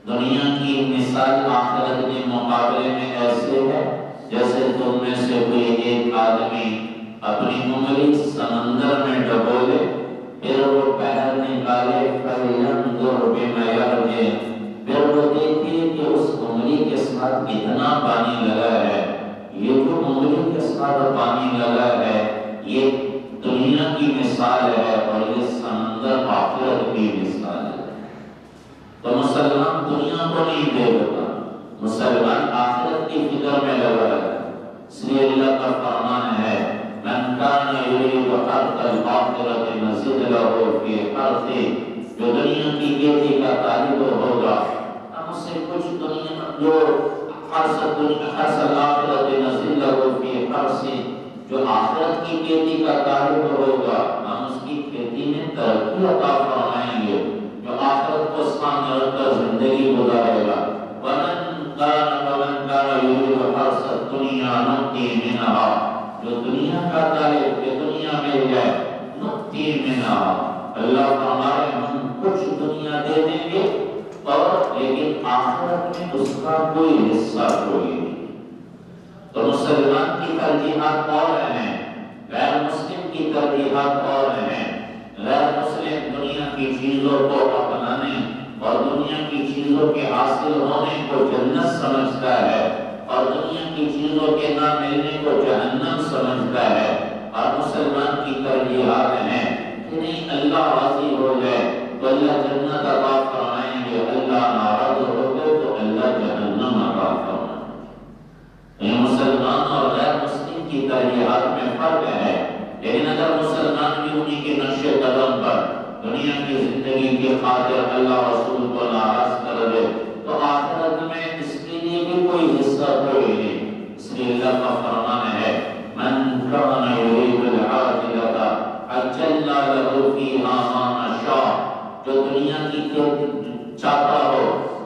دنیا کی مثال آخرت کے مقابلے میں ایسے تم میں سے کوئی ایک آدمی اپنی انگلی سمندر میں ڈبولے پھر وہ پیر نکالے فَلْيَنْظُرْ بِمَا يَرْجِعُ، پھر وہ دیکھے کہ اس انگلی کے ساتھ کتنا پانی لگا ہے۔ یہ جو انگلی کے ساتھ پانی لگا ہے یہ دنیا کی مثال ہے اور یہ سمندر آخرت کی مثال ہے۔ تو مسلمان دنیا کو نہیں دیکھتا، مسلمان آخرت کی فکر میں لگا ہے۔ اس لیے اللہ کا فرمان ہے من کان یرید حرث الآخرة نزد له فی حرثہ، جو دنیا کی کھیتی کا طالب ہوگا ہم اسے کچھ دنیا جو حرث الآخرة نزد له فی حرثہ، جو آخرت کی کھیتی کا طالب ہوگا ہم اس کی کھیتی میں ترقی عطا فرمائیں گے، جو آخرت کو سامنے رکھ کر زندگی گزارے گا۔ ومن کان یرید حرث الدنیا نؤتیہ منہا، جو دنیا کا طالب کہ دنیا مل جائے نؤتیہ منہا، اللہ فرمائے ہم کچھ دنیا دے دیں گے اور لیکن آخرت میں اس کا کوئی حصہ کوئی نہیں۔ تو مسلمان کی ترجیحات اور ہیں، غیر مسلم کی ترجیحات اور ہیں۔ غیر مسلم دنیا کی چیزوں کو اپنانے اور دنیا کی چیزوں کے حاصل ہونے کو جنت سمجھتا ہے اور دنیا کی چیزوں کے نہ ملنے کو جہنم سمجھتا ہے، اور مسلمان کی ترجیحات ہیں کہ نہیں اللہ راضی ہو جائے تو اللہ جنت عطا فرمائیں گے، اللہ ناراض ہو گئے تو اللہ جہنم عطا فرمائیں گے۔ یہ مسلمان اور غیر مسلم کی ترجیحات میں فرق ہے، لیکن اگر مسلمان بھی انہی کے نقش قدم پر دنیا کی زندگی کی خاطر اللہ رسول کو ناراض کر دے تو آخرت میں اس کے لیے بھی کوئی حصہ کوئی نہیں۔ اس لیے اللہ کا فرمان ہے من کان یرید العاجلۃ عجلنا لہ فیہا ما نشاء، جو دنیا کی چاہتا ہو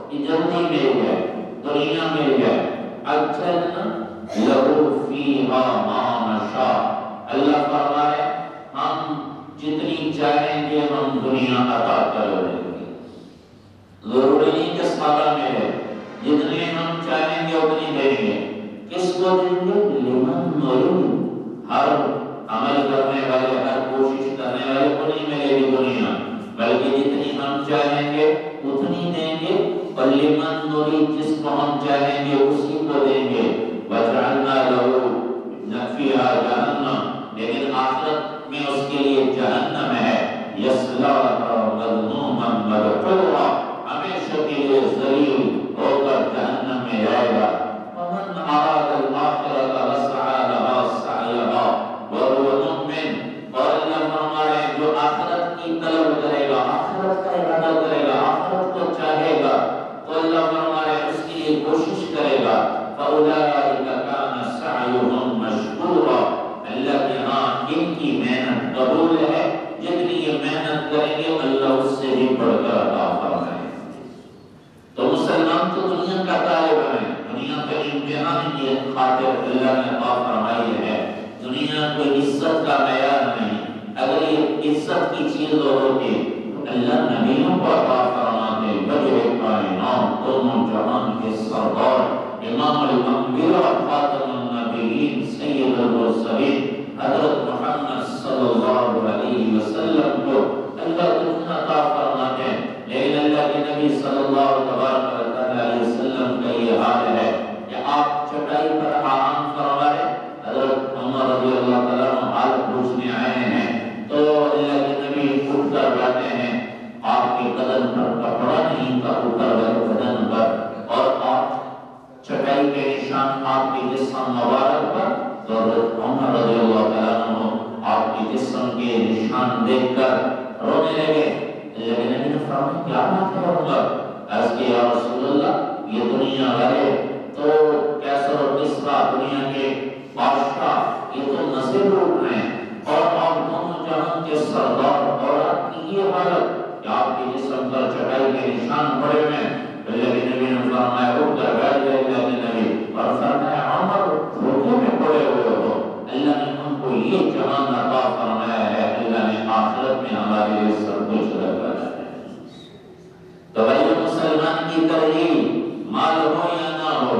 کہ جلدی مل جائے، دنیا مل جائے، عجلنا لہ فیہا ما نشاء، اللہ فرمائے ہم جتنی چاہیں گے ہم دنیا عطا کر دیں گے۔ ضروری نہیں کہ سارا ملے، جتنے ہم چاہیں گے اتنی دیں گے۔ کس کو دیں گے؟ لمن نرید، ہر عمل کرنے والے، ہر کوشش کرنے والے کو نہیں ملے گی دنیا، بلکہ جتنی ہم چاہیں گے اتنی دیں گے، اور لمن نرید جس کو ہم چاہیں گے اسی کو دیں گے۔ وجعلنا لہ فیہا جہنم، لیکن آخرت میں اس کے لیے جہنم ہے، یصلاھا مذموما مدحورا، ہمیشہ کے لیے ذلیل ہو کر جہنم میں جائے گا۔ ومن اراد الآخرۃ وسعی لہا سعیہا وہو مؤمن، اور اللہ فرمائے جو آخرت کی طلب کرے گا، آخرت کا ارادہ کرے گا، آخرت کو چاہے گا تو اللہ فرمائے اس کے لیے کوشش کرے گا، فاولئک کان سعیہم مشکورا، اللہ کے ہاں ان کی محنت قبول ہے، جتنی یہ محنت کریں گے اللہ اس سے بھی بڑھ کر عطا فرمائے۔ تو مسلمان تو دنیا کا طالب ہے، دنیا کا امتحان کی خاطر اللہ نے عطا فرمائی ہے، دنیا کوئی عزت کا معیار نہیں۔ اگر یہ عزت کی چیز ہوتی تو اللہ نبیوں کو عطا فرماتے، وجہ کائنات دونوں جہان کے سردار امام الانبیاء خاتم النبیین سید المرسلین حضرت محمد صلی اللہ علیہ وسلم کو اللہ دنیا عطا فرماتے، لیکن اللہ کے نبی صلی اللہ علیہ وسلم کا یہ حال ہے کہ آپ چٹائی پر آرام فرمائے، حضرت عمر رضی اللہ تعالیٰ عنہ حال پوچھنے آئے ہیں تو اللہ کے نبی اٹھ کر بیٹھے ہیں، آپ کے بدن پر کپڑا نہیں تھا اوپر والے بدن پر، اور آپ چٹائی کے نشان آپ کے جسم مبارک پر، تو حضرت عمر رضی اللہ تعالیٰ عنہ آپ کے جسم کے نشان دیکھ کر رونے لگے۔ لیکن نبی نے فرمایا کیا بات ہے عمر؟ عرض کیا یا رسول اللہ یہ دنیا والے تو کیسر و کسریٰ دنیا کے بادشاہ یہ تو نصیب لوٹ رہے ہیں، اور آپ دونوں جہان کے سردار اور آپ کی یہ حالت کہ آپ کے جسم پر چٹائی کے نشان پڑے ہوئے ہیں۔ اللہ کے نبی نے فرمایا اٹھ کر بیٹھ گئے اللہ کے نبی، اور فرمایا عمر دھوکے میں پڑے ہوئے ہو، اللہ نے ان کو یہ جہان عطا فرمایا ہے، اللہ نے آخرت میں ہمارے لیے سب کچھ رکھا ہے۔ تو بھائی مسلمان کی ترجیح مال ہو یا نہ ہو،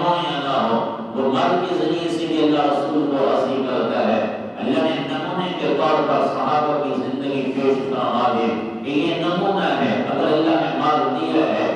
ہو یا نہ ہو، وہ مال کے ذریعے سے بھی اللہ رسول کو راضی کرتا ہے۔ اللہ نے نمونے کے طور پر صحابہ کی زندگی پیش فرما دی کہ یہ نمونہ ہے، اگر اللہ نے مال دیا ہے،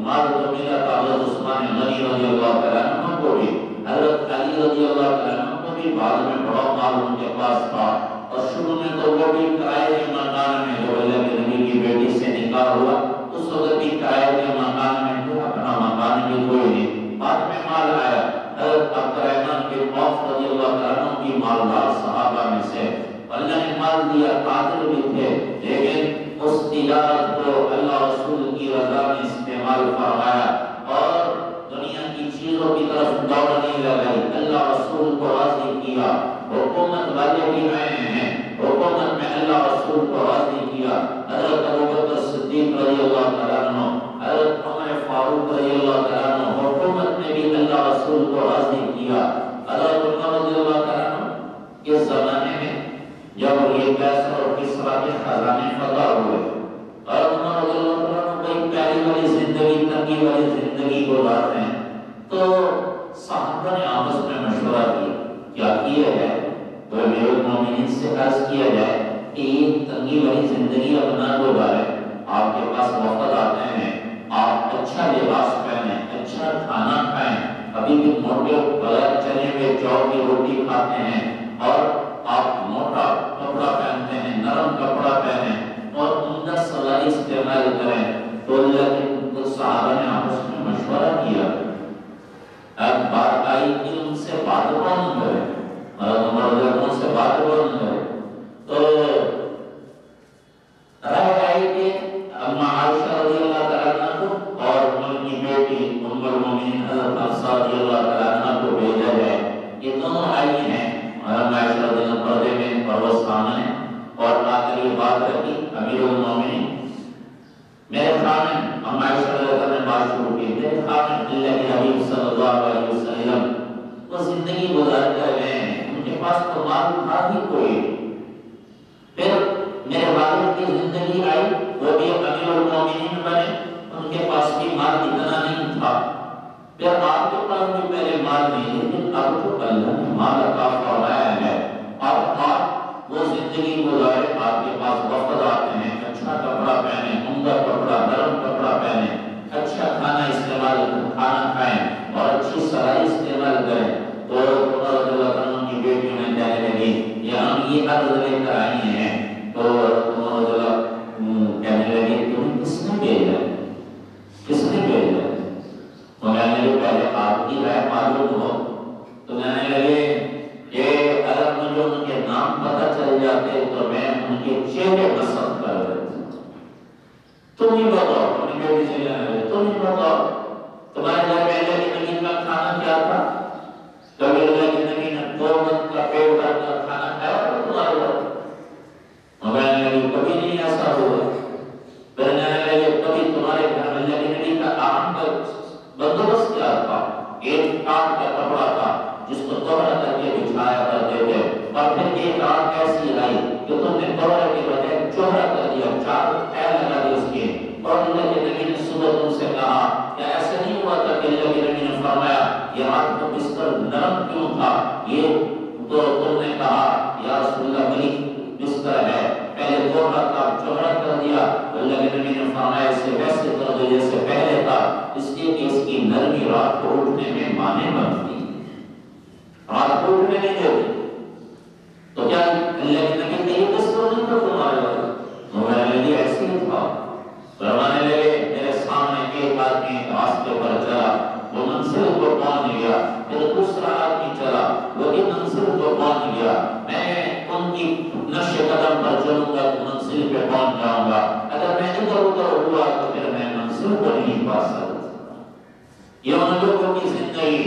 مال تو ملا تھا حضرت عثمان غنی رضی اللہ تعالیٰ عنہ کو بھی، حضرت علی رضی اللہ تعالیٰ عنہ کو بھی بعد میں بڑا مال ان کے پاس تھا، اور شروع میں تو وہ بھی کرائے کے مکان میں، جو اللہ کے نبی کی بیٹی سے نکاح ہوا اس وقت بھی کرائے کے مکان میں تھے، اپنا مکان بھی کوئی نہیں۔ بعد میں مال آیا، حضرت عبد الرحمن بن عوف رضی اللہ تعالیٰ عنہ کی مالدار صحابہ میں سے، اللہ نے مال دیا، قادر بھی تھے، لیکن اس تجارت کو اللہ رسول کی رضا میں استعمال فرمایا اور دنیا کی چیزوں کی طرف دوڑ نہیں لگائی، اللہ رسول کو راضی کیا۔ حکومت والے بھی آئے ہیں، حکومت میں اللہ رسول کو راضی کیا، حضرت ابوبکر صدیق رضی اللہ تعالیٰ عنہ، حضرت عمر فاروق رضی اللہ تعالیٰ عنہ، حکومت میں بھی اللہ رسول کو راضی کیا۔ حضرت عمر رضی اللہ تعالیٰ عنہ اس زمانے میں جب یہ کیسر اور کسرا کے خزانے فتح ہوئے اور عمر رضی اللہ تعالیٰ عنہ کوئی پیاری والی زندگی، تنگی والی زندگی گزار رہے ہیں، تو صحابہ نے آپس میں مشورہ کیا کیا جائے؟ تو امیر المومنین سے عرض کیا جائے کہ یہ تنگی والی زندگی اب نہ گزارے، آپ کے پاس وفد آتے ہیں، آپ اچھا لباس پہنیں، اچھا کھانا کھائیں، ابھی بھی موٹے بغیر چنے ہوئے جو کی روٹی کھاتے ہیں، اور آپ موٹا کپڑا پہنتے ہیں، نرم کپڑا پہنیں اور عمدہ سواری استعمال کریں۔ تو اللہ کے صحابہ نے آپس میں مشورہ کیا، اب بات آئی کہ ان سے بات کون کرے، عمر سے بات کون کرے، تو رائے آئی کہ اما عائشہ رضی اللہ تعالیٰ عنہ کو اور ان کی بیٹی ام المومنین حضرت حفصہ رضی اللہ تعالیٰ عنہ کو بھیجا جائے۔ یہ دونوں آئی ہیں، عائشہ رضی اللہ پردے میں پرواز خانہ ہے، اور آخر یہ بات رکھی امیر المومنین میرے خامن، اما عائشہ رضی اللہ تعالیٰ نے بات شروع کی، میرے خامن اللہ کے حبیب صلی اللہ علیہ وسلم وہ زندگی گزار کر گئے ہیں، ان کے پاس تو مال تھا ہی کوئی، پھر میرے والد کی زندگی آئی، وہ بھی امیر المومنین بنے، ان کے پاس بھی مال اتنا نہیں تھا، پھر آپ کے پاس بھی پہلے مال نہیں، لیکن اب تو اللہ نے مال عطا فرمایا ہے، اب آپ وہ زندگی گزارے، آپ کے پاس وفد آتے ہیں، اچھا کپڑا پہنے، عمدہ کپڑا، نرم کپڑا پہنے، اچھا کھانا استعمال کھانا کھائیں اور اچھی سواری استعمال کریں۔ تو عمر رضی اللہ عنہ کی بیٹی نے کہنے لگی کہ ہم یہ عرض لے کر آئی ہیں، تو عمر رضی اللہ کہنے لگے تمہیں کس نے بھیجا، کس نے بھیجا؟ تو کہنے لگے پہلے آپ کی رائے معلوم ہو، تو کہنے لگے کہ اگر مجھے ان کے نام پتہ چل جاتے تو میں ان کے چہرے پسند کر دیتا۔ تم ہی بتاؤ، اپنی بیٹی سے کہنے لگے تم ہی بتاؤ تمہارے گھر میں اللہ کے نبی کا کھانا کیا تھا؟ کبھی اللہ کے نبی نے 2 من کا پیٹ بھر کر کھانا کھایا تھا تمہارے گھر؟ کہنے لگے کبھی نہیں ایسا ہوا۔ پھر کہنے لگے کبھی تمہارے گھر میں اللہ کے نبی کا آرام کا بندوبست کیا تھا؟ ایک کاٹ کا کپڑا تھا جس کو دوہرا کر کے بچھایا کرتے تھے، اور پھر ایک آنکھ ایسی آئی کہ تم نے دوہرا کے بجائے چوہرا کر دیا، 4 پیر لگا دیے اس کے، اور اللہ کے نبی نے صبح تم سے کہا کہ ایسا نہیں ہوا تھا کہ اللہ کے نبی نے فرمایا یہ رات کو بستر نرم کیوں تھا؟ یہ تو تم نے کہا یا رسول اللہ بڑی بستر ہے، پہلے دوہرا کا چوہرا کر دیا، اللہ کے نبی نے فرمایا اسے ویسے کر دو جیسے پہلے تھا، اس لیے کہ اس کی نرمی رات کو اٹھنے میں مانے بنتی، رات کو اٹھنے نہیں دیتی۔ تو کیا اللہ کے نبی نے یہ بستر نہیں تھا تمہارے گھر؟ تو میں نے ایسے ہی تھا۔ فرمانے لگے میرے سامنے ایک آدمی راستے پر چلا، وہ منزل کو پہنچ گیا، پھر دوسرا آدمی چلا، وہ بھی منزل کو پہنچ گیا، میں ان کی نقش قدم پر چلوں گا تو منزل پہ پہنچ جاؤں گا، اگر میں ادھر ادھر ہوا تو پھر میں منزل کو نہیں پا سکتا۔ یہ ان لوگوں کی زندگی،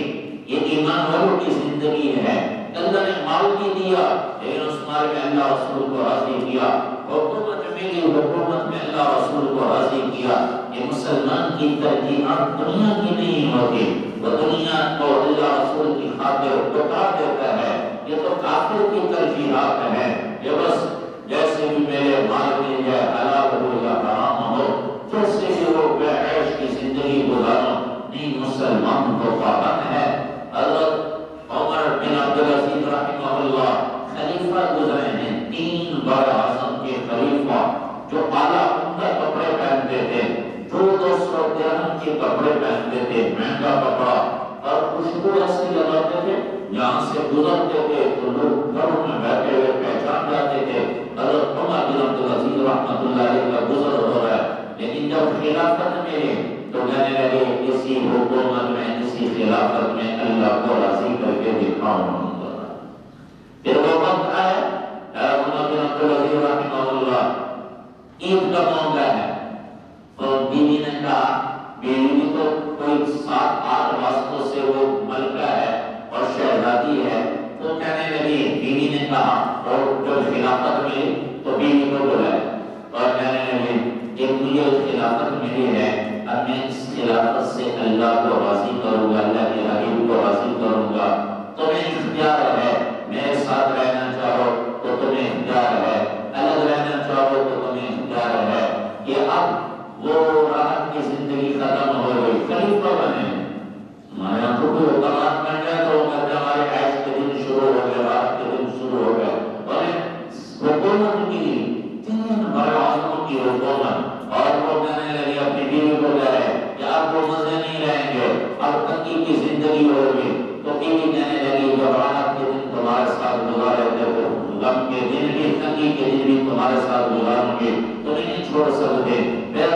یہ ایمان والوں کی زندگی ہے۔ اللہ نے مال بھی دیا لیکن اس مال میں اللہ رسول کو راضی کیا، حکومت ملی، حکومت میں اللہ رسول کو راضی کیا۔ یہ مسلمان کی ترجیحات دنیا کی نہیں ہوتی، وہ دنیا کو اللہ رسول کی خاطر ٹکرا دیتا ہے، یہ تو کافر کی ترجیحات ہے، یہ بس جیسے بھی میرے مال مل جائے، حلال ہو یا حرام ہو، جیسے بھی وہ بے عیش کی زندگی گزارو، نہیں مسلمان کو پابند ہے جہاں سے گزرتے تھے تو لوگ گھروں میں بیٹھے ہوئے پہچان جاتے تھے حضرت عمر بن عبدالعزیز رحمۃ اللہ علیہ کا گزر ہو رہا ہے. لیکن جب خلافت ملی تو کہنے لگے اسی حکومت میں اسی خلافت میں اللہ کو راضی کر کے دکھاؤں. پھر وہ وقت آیا عمر بن عبدالعزیز رحمہ اللہ عید کا موقع ہے تو بیوی نے کہا, بیوی تو کوئی 7-8 واسطوں سے وہ ملکہ ہے اور شہزادی ہے, تو کہنے لگی بیوی نے کہا اور جو خلافت ملی تو بیوی کو بلائے اور کہنے لگی کہ مجھے خلافت ملی ہے اب میں اس خلافت سے اللہ کو راضی کروں گا, اللہ کے حبیب کو راضی کروں گا. تمہیں اختیار ہے, میرے ساتھ رہنا چاہو تو تمہیں اختیار ہے, الگ رہنا چاہو تو تمہیں اختیار ہے. کہ اب وہ راحت کی زندگی ختم ہو گئی, خلیفہ بنے. ہمارے یہاں تو کوئی حکمران بن گیا تو ہمارے عیش کے دن شروع ہو گئے, راحت کے دن شروع ہو گئے. اور حکومت کی 3 بڑے اعظموں کی حکومت, اور وہ کہنے لگے اپنی بیوی کو کہہ رہے کہ آپ کو مزے نہیں رہیں گے, اب تنگی کی زندگی ہوگی. تو بیوی کہنے لگی جو راحت کے دن تمہارے ساتھ گزارے تھے تو غم کے دن بھی, تنگی کے دن بھی تمہارے ساتھ گزاروں گے, تمہیں نہیں چھوڑ سکتے. پھر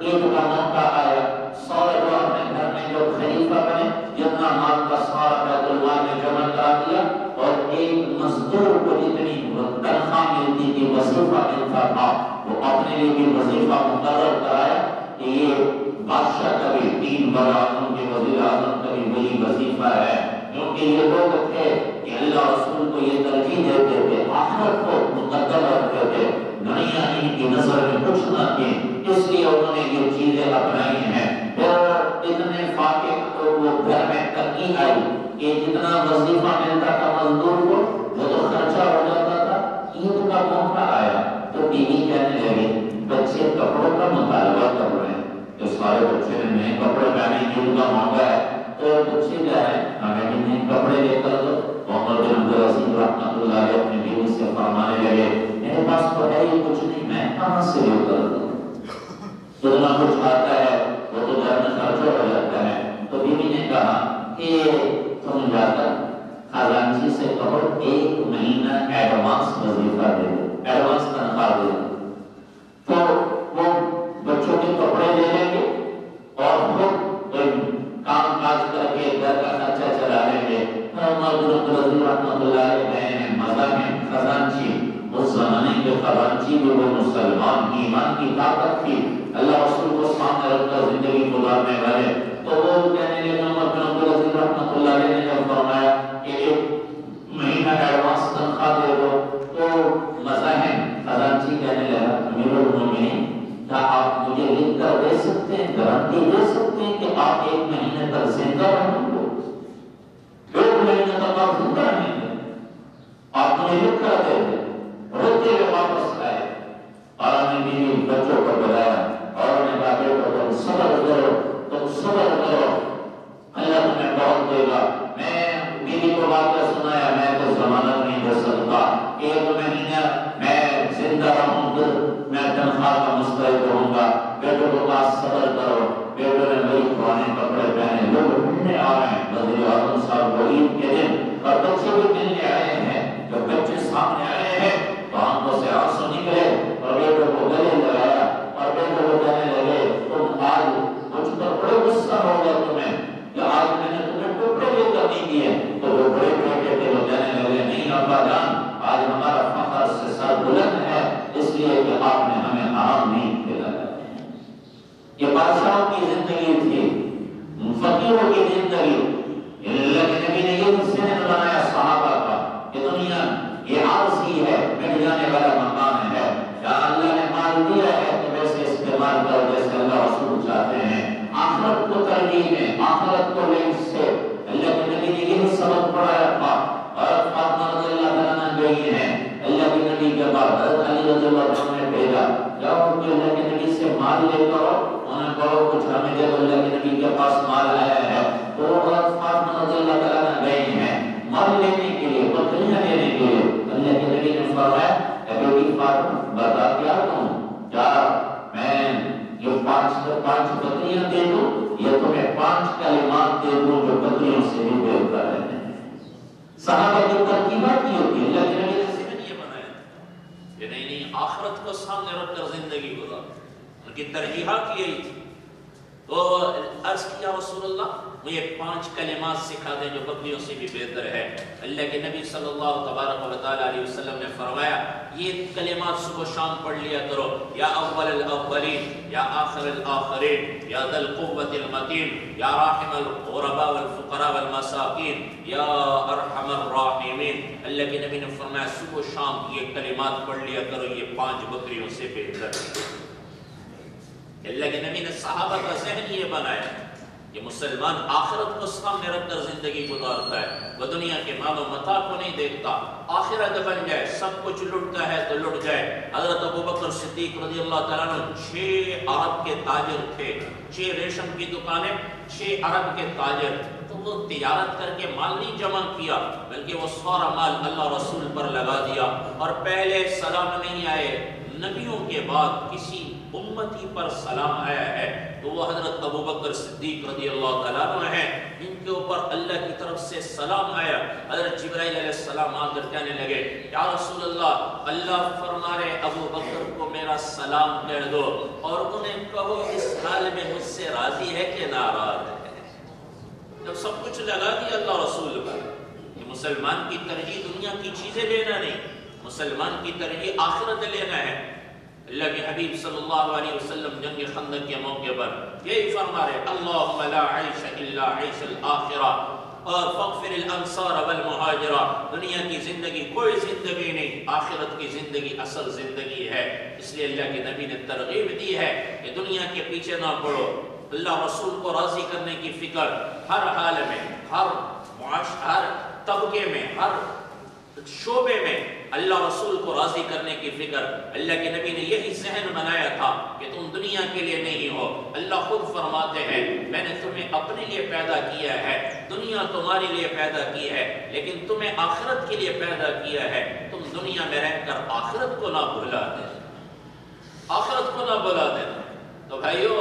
عید کا موقع آیا, سورے جو اپنے گھر میں جو خلیفہ بنے جتنا مال کا سارا بیت المال میں جمع کرا دیا, اور ایک مزدور کو جتنی تنخواہ ملتی تھی, وظیفہ ملتا تھا, وہ اپنے لیے بھی وظیفہ مقرر کرایا کہ یہ بادشاہ کا بھی 3 بڑا اعظم کے وزیر اعظم کا بھی وہی وظیفہ ہے. کیونکہ یہ لوگ تھے کہ اللہ رسول کو یہ ترجیح دیتے تھے, آخرت کو مقدم رکھتے تھے, دنیا ان کی نظر میں کچھ نہ تھی, اس لیے انہوں نے یہ چیزیں اپنائی ہیں. پھر اتنے فاقے وہ گھر میں تنگی آئی کہ جتنا وظیفہ ملتا تھا مزدور کو وہ تو خرچہ ہو جاتا تھا. عید کا موقع آیا تو بیوی کہنے لگی بچے کپڑوں کا مطالبہ کر رہے ہیں, تو سارے بچے نے نئے کپڑے پہنے, عید کا موقع ہے تو بچے کیا ہے ہمیں بھی نئے کپڑے لے کر دو. عمر بن عبدالعزیز رحمۃ اللہ علیہ اپنی بیوی سے فرمانے لگے میرے پاس تو ہے ہی کچھ نہیں, میں کہاں سے لے کر دوں, جتنا کچھ آتا ہے وہ تو گھر میں خرچ ہو جاتا ہے. تو بیوی نے کہا کہ تم جا کر خزانچی سے کہو 1 مہینہ ایڈوانس وظیفہ دے دو, ایڈوانس تنخواہ دے دو. تو وہ بچوں کے کپڑے لے لیں گے اور خود کام کاج کر کے گھر کا خرچہ چلا لیں گے. عمر بن عبدالعزیز رحمۃ اللہ علیہ مذہب میں خزانچی, اس زمانے کے خزانچی بھی وہ مسلمان کی ایمان کی طاقت تھی, اللہ رسول کو سامنے رکھ کر زندگی گزارنے والے. تو وہ کہنے لگے عمر بن عبدالعزیز رحمۃ اللہ علیہ نے جب فرمایا کہ 1 مہینہ ایڈوانس تنخواہ دے دو, تو مذاہب خزانچی کہنے لگا امیر المومنین کیا آپ مجھے لکھ کر دے سکتے ہیں, گارنٹی دے سکتے ہیں کہ آپ 1 مہینے تک زندہ رہیں گے, 1 مہینے تک آپ زندہ رہیں گے, آپ مجھے لکھ کر دے دیں. روتے ہوئے واپس آئے اور ہمیں بیوی بچوں کو بلایا اور نے کہا بیٹو تم صبر کرو, تم صبر کرو, اللہ تمہیں بہت دے گا. میں بیوی کو واقعہ سنایا, میں تو ضمانت نہیں دے سکتا, 1 مہینہ میں زندہ رہوں گا, میں تنخواہ کا مستحق ہوں گا. بیٹوں کو کہا صبر کرو. بیٹوں نے وہی پرانے کپڑے پہنے, لوگ ملنے آ رہے ہیں وزیر اعظم صاحب کو عید کے دن, اور بچے بھی ملنے آئے ہیں. جب بچے سامنے آئے ہیں تو آنکھوں سے آنسو نکلے اور بیٹوں کو گلے لگایا اور بیٹوں کو کہنے لگے تم آج مجھ پر بڑے غصہ ہو گیا تمہیں کہ آج میں نے تمہیں کپڑے لے کر نہیں دیے. تو وہ بڑے بیٹے تھے وہ کہنے لگے نہیں ابا جان, آج ہمارا فخر سے سر بلند ہے اس لیے کہ آپ نے ہمیں آرام نہیں کھلایا. یہ بادشاہوں کی زندگی تھی, فقیروں کی زندگی. اللہ کے نبی نے یہ ذہن بنایا صحابہ کا کہ دنیا یہ عارضی ہے, مٹ جانے والا مقام ہے. یا اللہ نے مال دیا ہے تو ویسے استعمال کرو جیسے اللہ رسول چاہتے ہیں. آخرت کو ترجیح میں, آخرت کو لے سے اللہ کے نبی نے یہی سبق پڑھایا تھا. اور فاطمہ رضی اللہ عنہا گئی ہیں اللہ کے نبی کے بعد حضرت علی رضی اللہ عنہ نے بھیجا جاؤ کہ اللہ کے نبی سے مال لے کرو, انہیں کہو کچھ ہمیں دے دو, اللہ کے نبی کے پاس مال آیا ہے. تو حضرت فاطمہ رضی اللہ عنہا گئی ہیں مال لینے کے لیے, بکریاں لینے کے لیے. اللہ کے نبی نے فرمایا اے بیٹی فاطمہ بتا کیا تم, کیا میں یہ 5 بکریاں دے دوں یا تمہیں 5 کلمات دے دوں جو بکریوں سے بھی بہتر ہے. ہوتی ہے۔ اللہ کے نبی نے ذہن یہ بنایا کہ نہیں آخرت کو سامنے رکھ کر زندگی گزار، ان کی ترجیحات یہی تھی۔ تو عرض کیا رسول اللہ مجھے 5 کلمات سکھا دیں جو بکریوں سے بھی بہتر ہے۔ اللہ کے نبی صلی اللہ تبارک و تعالی علیہ وسلم نے فرمایا یہ کلمات صبح شام پڑھ لیا کرو، یا اول الاولین، یا آخر الاخرین، یا ذی القوۃ المتین، یا راحم الغرباء والفقراء والمساکین، یا ارحم الراحمین۔ اللہ کے نبی نے فرمایا صبح شام یہ کلمات پڑھ لیا کرو، یہ 5 بکریوں سے بہتر ہے۔ اللہ کے نبی نے صحابہ کا ذہن یہ بنایا کہ مسلمان آخرت کو سامنے رکھ کر زندگی گزارتا ہے، وہ دنیا کے مال و متاع کو نہیں دیکھتا، آخرت بن جائے، سب کچھ لٹتا ہے تو لٹ جائے۔ حضرت ابوبکر صدیق رضی اللہ تعالیٰ عنہ 6 عرب کے تاجر تھے، 6 ریشم کی دکانیں، 6 عرب کے تاجر، تو وہ تجارت کر کے مال نہیں جمع کیا بلکہ وہ سارا مال اللہ رسول پر لگا دیا، اور پہلے سلام نہیں آئے، نبیوں کے بعد کسی امتی پر سلام آیا ہے تو وہ حضرت ابوبکر صدیق رضی اللہ تعالیٰ عنہ ہیں، جن کے اوپر اللہ کی طرف سے سلام آیا۔ حضرت جبرائیل علیہ السلام آ کر کہنے لگے یا رسول اللہ، اللہ فرما رہے ابوبکر کو میرا سلام کہہ دو، اور انہیں کہو اس حال میں مجھ سے راضی ہے کہ ناراض ہے۔ جب سب کچھ لگا دیا اللہ رسول پر کہ مسلمان کی ترجیح دنیا کی چیزیں لینا نہیں، مسلمان کی ترجیح آخرت لینا ہے۔ اللہ کے حبیب صلی اللہ علیہ وسلم جنگ خندق کے موقع پر یہی فرما رہے اللہم لا عیش الا عیش الآخرہ اور فاغفر الانصار والمہاجرہ، دنیا کی زندگی کوئی زندگی نہیں، آخرت کی زندگی اصل زندگی ہے۔ اس لیے اللہ کے نبی نے ترغیب دی ہے کہ دنیا کے پیچھے نہ پڑو، اللہ رسول کو راضی کرنے کی فکر ہر حال میں، ہر طبقے میں، ہر شعبے میں اللہ رسول کو راضی کرنے کی فکر۔ اللہ کے نبی نے یہی ذہن بنایا تھا کہ تم دنیا کے لیے نہیں ہو، اللہ خود فرماتے ہیں میں نے تمہیں اپنے لیے پیدا کیا ہے، دنیا تمہارے لیے پیدا کی ہے لیکن تمہیں آخرت کے لیے پیدا کیا ہے، تم دنیا میں رہ کر آخرت کو نہ بھلا دینا، آخرت کو نہ بھلا دینا۔ تو بھائیو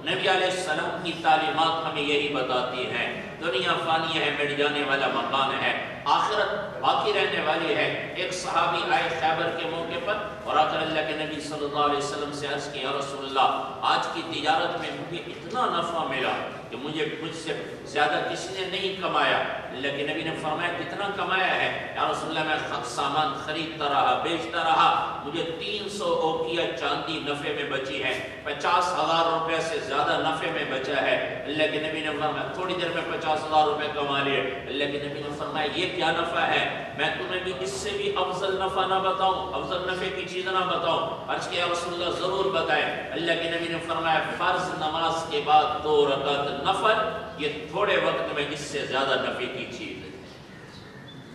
نبی علیہ السلام کی تعلیمات ہمیں یہی بتاتی ہیں دنیا فانی ہے، مٹ جانے والا مکان ہے، آخرت باقی رہنے والی ہے۔ ایک صحابی آئے خیبر کے موقع پر اور آ کر اللہ کے نبی صلی اللہ علیہ وسلم سے عرض کی یا رسول اللہ آج کی تجارت میں مجھے اتنا نفع ملا کہ مجھ سے زیادہ کسی نے نہیں کمایا۔ اللہ کے نبی نے فرمایا کتنا کمایا ہے؟ یا رسول اللہ میں سامان خریدتا رہا، بیچتا رہا، مجھے 300 اوقیہ چاندی نفع میں بچی ہے، 50,000 روپے سے زیادہ نفع میں بچا ہے۔ اللہ کے نبی نے فرمایا تھوڑی دیر میں 50,000 روپے کما لیے۔ اللہ کے نبی نے فرمایا یہ کیا نفع ہے؟ میں تمہیں بھی اس سے بھی افضل نفع نہ بتاؤں، افضل نفع کی چیز نہ بتاؤں؟ عرض کیا رسول اللہ ضرور بتائیں۔ اللہ کے نبی نے فرمایا فرض نماز کے بعد 2 رکعت نفل، یہ تھوڑے وقت میں اس سے زیادہ نفع کی چیز ہے۔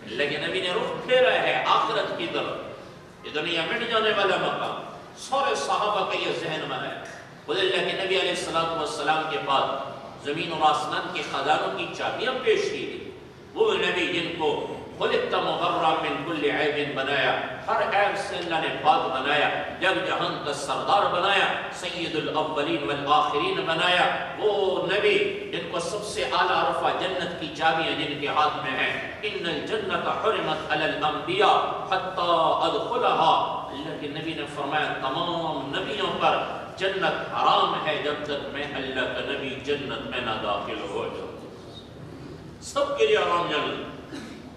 اللہ کے نبی نے رخ پھیرا ہے آخرت کی طرف، یہ دنیا مٹ جانے والا مقام۔ سارے صحابہ کا یہ ذہن بنایا۔ خود اللہ کے نبی علیہ السلام کے بعد زمین اور آسمان کے خزانوں کی چابیاں پیش کی گئی، وہ نبی جن کو خلقت مبرأ من کل عیب بنایا، ہر عیب سے اللہ نے پاک بنایا، جگ جہان کا سردار بنایا، سید الاولین والآخرین بنایا، وہ نبی جن کو سب سے اعلیٰ رفع جنت کی چابیاں جن کے ہاتھ میں ہیں۔ ان الجنت حرمت علی الانبیاء حتی ادخلها، اللہ کے نبی نے فرمایا تمام نبیوں پر جنت حرام ہے جب تک میں اللہ کا نبی جنت میں نہ داخل ہو جاؤں۔ سب کے لیے حرام جنت،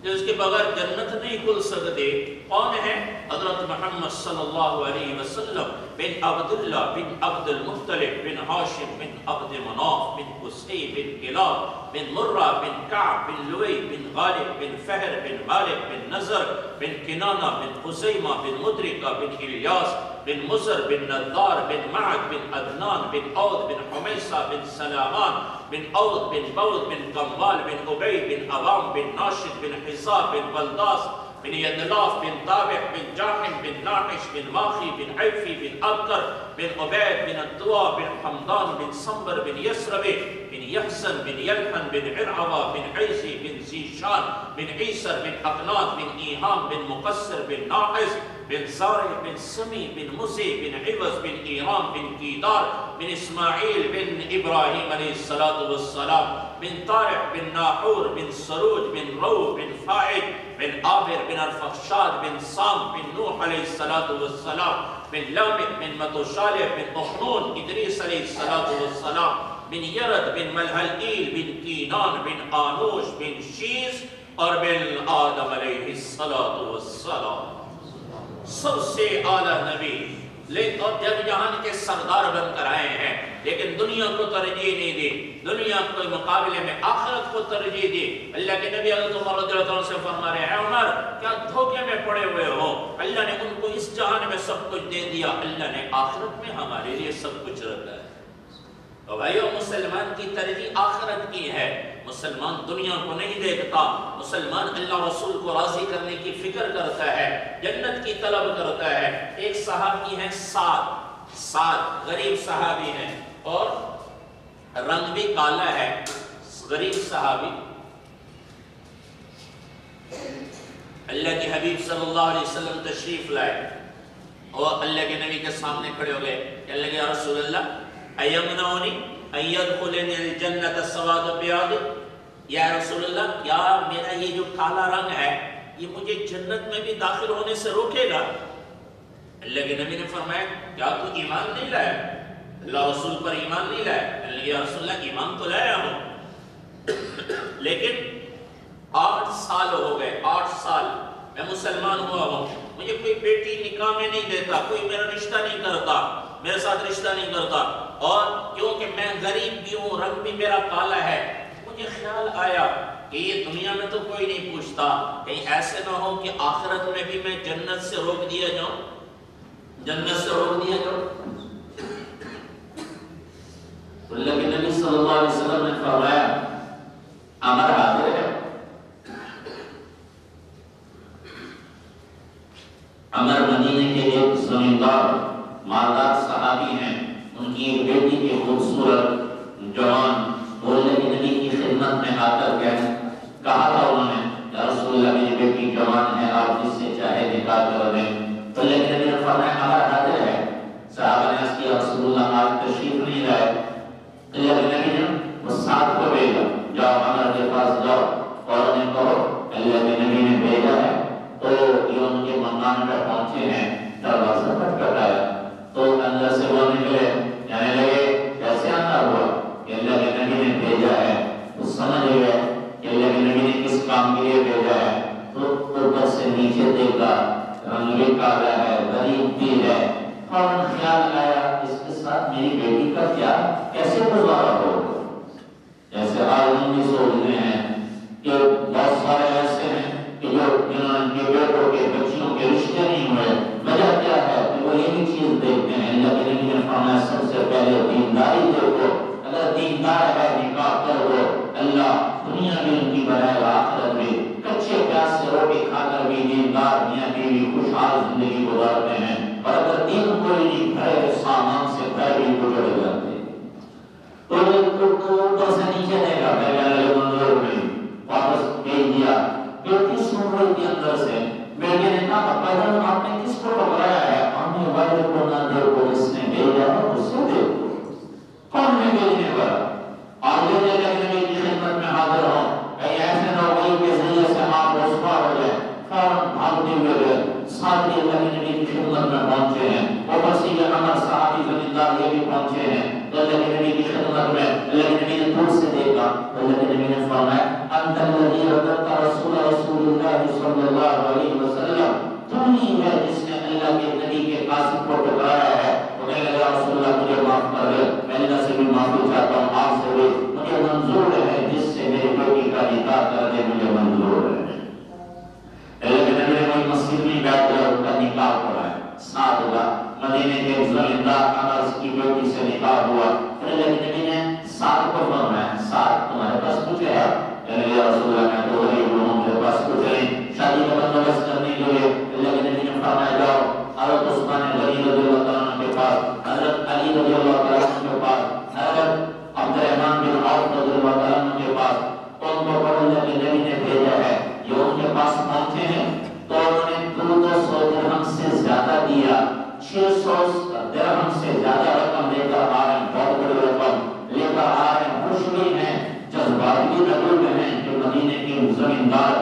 جس کے بغیر جنت نہیں کھل سکتے۔ کون ہے؟ حضرت محمد صلی اللہ علیہ وسلم بن عبداللہ بن عبد المطلب بن ہاشم بن عبد مناف بن قصی بن کلاب بن مرہ بن کعب بن لوی بن غالب بن فہر بن مالک بن نظر بن کنانہ بن خزیمہ بن مدرکہ بن الیاس بن مزر بن نظار بن معد بن عدنان بن عود بن حمیسہ بن سلامان بن عود بن بود بن قمال بن عبید بن عوام بن ناشد بن حساب بن بلداس بن یدلاف بن تابع بن جاحم بن ناحش بن واخی بن عیفی بن ابکر بن عبید بن الدوا بن حمدان بن صنبر بن یسرب بن يحسن بن يلحن بن عرعوة بن عيسي بن زيشان بن عيسر بن أقناط بن إيهام بن مقصر بن ناحس بن زارع بن سمي بن مزي بن عوز بن إيرام بن كيدار بن إسماعيل بن إبراهيم عليه الصلاة والسلام بن طارق بن ناحور بن سروج بن رو بن فائد بن آبر بن الفخشاد بن سام بن نوح عليه الصلاة والسلام بن لامك بن متوشالح بن أخنون إدريس عليه الصلاة والسلام بن يرد بن ملهلئيل بن كينان بن آنوش بن شيز اور بن آدم علیہ الصلاة والسلام. سب سے اعلیٰ نبی اور جب جہان کے سردار بن کر آئے ہیں، لیکن دنیا کو ترجیح نہیں دی، دنیا کے مقابلے میں آخرت کو ترجیح دی. اللہ کے نبی حضرت عمر رضی اللہ عنہ سے فرما رہے ہیں، عمر کیا دھوکے میں پڑے ہوئے ہو؟ اللہ نے ان کو اس جہان میں سب کچھ دے دیا، اللہ نے آخرت میں ہمارے لیے سب کچھ رکھا ہے. تو بھائیو، مسلمان کی ترجیح آخرت کی ہے. مسلمان دنیا کو نہیں دیکھتا، مسلمان اللہ رسول کو راضی کرنے کی فکر کرتا ہے، جنت کی طلب کرتا ہے. ایک صحابی ہیں سعد، غریب صحابی ہیں اور رنگ بھی کالا ہے. غریب صحابی اللہ کے حبیب صلی اللہ علیہ وسلم تشریف لائے اور اللہ کے نبی کے سامنے کھڑے ہو گئے. کہنے لگے، یا رسول اللہ، ایمنونی ان يدخلني الجنة السواد بیاض. یا رسول اللہ، کیا میرا یہ جو کالا رنگ ہے یہ مجھے جنت میں بھی داخل ہونے سے روکے گا؟ اللہ کے نبی نے فرمایا، کیا تو ایمان نہیں لائے؟ اللہ رسول پر ایمان نہیں لائے؟ اللہ یا رسول اللہ، ایمان تو لایا ہوں، لیکن 8 سال ہو گئے، 8 سال میں مسلمان ہوا ہوں، مجھے کوئی بیٹی نکاح میں نہیں دیتا، کوئی میرا رشتہ نہیں کرتا، میرے ساتھ رشتہ نہیں کرتا، اور کیونکہ میں غریب بھی ہوں، رنگ بھی میرا کالا ہے، مجھے خیال آیا کہ یہ دنیا میں تو کوئی نہیں پوچھتا، کہیں ایسے نہ ہو کہ آخرت میں بھی میں جنت سے روک دیا جاؤں، جنت سے روک دیا جاؤں. اللہ کے نبی صلی اللہ علیہ وسلم نے فرمایا، عمر حاضر ہے. عمر مدینے کے ایک زمیندار مالدار صحابی ہیں، ان کی ایک بیٹی کے خوبصورت جوان اللہ کے نبی کی خدمت میں آ کر کہا تھا انہوں نے، یا رسول اللہ، میری بیٹی جوان ہے، آپ جس سے چاہے نکاح کر دیں. تو اللہ کے نبی نے فرمایا، عمر حاضر ہے. صحابہ نے عرض کیا، رسول اللہ آج تشریف نہیں لائے. اللہ کے نبی نے وہ سعد کو بھیجا، جاؤ عمر کے پاس جاؤ اور انہیں کہو اللہ کے نبی نے بھیجا ہے. تو یہ ان کے مکان پر پہنچے ہیں، دروازہ کھٹکھٹایا تو اندر سے وہ نکلے، کہنے لگے کیسے آنا ہوا کہ اللہ کے نبی نے بھیجا ہے. تو سمجھ گئے کہ اللہ کے نبی نے کس کام کے لیے بھیجا ہے. تو اوپر سے نیچے دیکھا، رنگ بھی کالا ہے، غریب بھی ہے، فوراً خیال آیا اس کے ساتھ میری بیٹی کا کیا کیسے گزارا ہوگا. جیسے آج ہم بھی سوچتے ہیں کہ بہت سارے ایسے ہیں کہ جو جنہوں کے بیٹوں کے بچیوں کے رشتے نہیں ہوئے. وجہ کیا ہے کہ وہ یہی چیز دیکھتے ہیں. اللہ کے نبی نے فرمایا، سب سے پہلے دینداری دیکھو، اگر دیندار ہے نکاح کر دو، اللہ دنیا بھی ان کی بنائے گا، آخرت بھی. کچے پیاس سے روٹی کھا کر بھی دیندار میاں بیوی خوشحال زندگی گزارتے ہیں، اور اگر دین کوئی نہیں گھر سامان سے گھر بھی گزر جاتے ہیں. تو اوپر سے نیچے دیکھا، میں منظور نہیں، واپس بھیج دیا. بیٹی سن رہی تھی اندر سے. بیٹی نے کہا، ابا جان آپ نے کس کو پکڑایا ہے؟ اپنے والد کو نہ دیکھو، جس نے بھیجا ہے اس سے دیکھو. کون نے بھیجنے والا؟ اور یہ نبی کی خدمت میں حاضر ہوں، کہیں ایسے نہ ہوئی کہ ذریعے سے آپ رسوا ہو جائے. فوراً بھاگتے ہوئے گئے، ساتھ ہی اللہ کے نبی کی خدمت میں پہنچے ہیں. اوپر سے یہ عمر صحابی زمیندار یہ بھی پہنچے ہیں تو اللہ کے نبی کی خدمت میں. اللہ کے نبی نے دور سے دیکھا، اللہ کے نبی نے فرمایا، انت الذی رددت رسول اللہ صلی اللہ علیہ وسلم، تم ہی ہے جس نے اللہ کے نبی کے قاصد کو ٹکرایا ہے. وہ کہنے لگا، رسول اللہ مجھے معاف کر دے، میں اللہ سے بھی معافی چاہتا ہوں، آپ سے بھی. مجھے منظور ہے جس سے میری بیٹی کا نکاح کر دے، مجھے منظور ہے. اللہ کے نبی نے کوئی مسجد میں بیٹھ کر ان کا نکاح کرایا. ساتھ ہوگا مدینے کے زمیندار انس کی بیٹی سے نکاح ہوا. پھر اللہ کے نبی نے سعد کو فرمایا، سعد تمہارے پاس کچھ ہے؟ مدینے کی زمیندار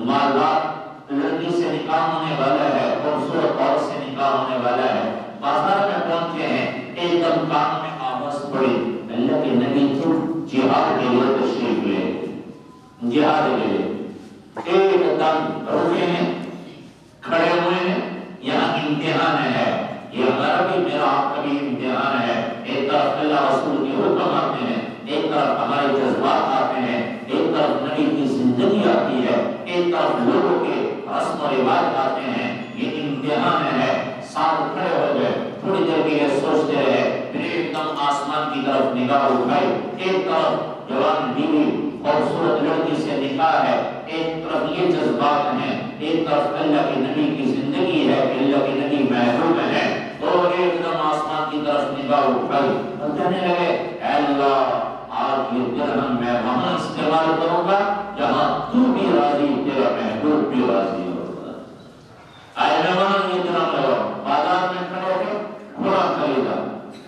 مالدار لڑکی سے نکاح ہونے والا ہے، خوبصورت عورت سے نکاح ہونے والا ہے، بازار میں پہنچے ہیں، ایک دم کان میں آواز پڑی، اللہ کے نبی تو جہاد کے لیے تشریف لے، جہاد کے لیے ایک دم رکے ہیں، کھڑے ہوئے ہیں، یہاں امتحان ہے، یہ ہمارا بھی میرا آپ کا بھی امتحان ہے، ایک طرف اللہ رسول کے حکم آتے ہیں، ایک طرف ہمارے جذبات آتے ہیں، ایک طرف نبی کی زندگی آتی ہے، ایک طرف لوگوں کے رسم و رواج آتے ہیں، یہ امتحان ہے۔ ساتھ کھڑے ہو گئے، تھوڑی دیر کے لیے سوچتے رہے، پھر ایک دم آسمان کی طرف نگاہ اٹھائی، ایک طرف جوان بیوی خوبصورت لڑکی سے نکاح ہے، ایک طرف یہ جذبات ہیں، ایک طرف اللہ کے نبی کی زندگی ہے کہ اللہ کے نبی محبوب ہے، اور ایک دم آسمان کی طرف نگاہ اٹھائی اور کہنے لگے اے اللہ آج یہ درہم میں وہاں استعمال کروں گا جہاں تو بھی راضی، تیرا محبوب بھی راضی ہوگا۔ آئے میں وہاں یہ درہم لگاؤں، بازار میں کھڑے ہو کے گھوڑا خریدا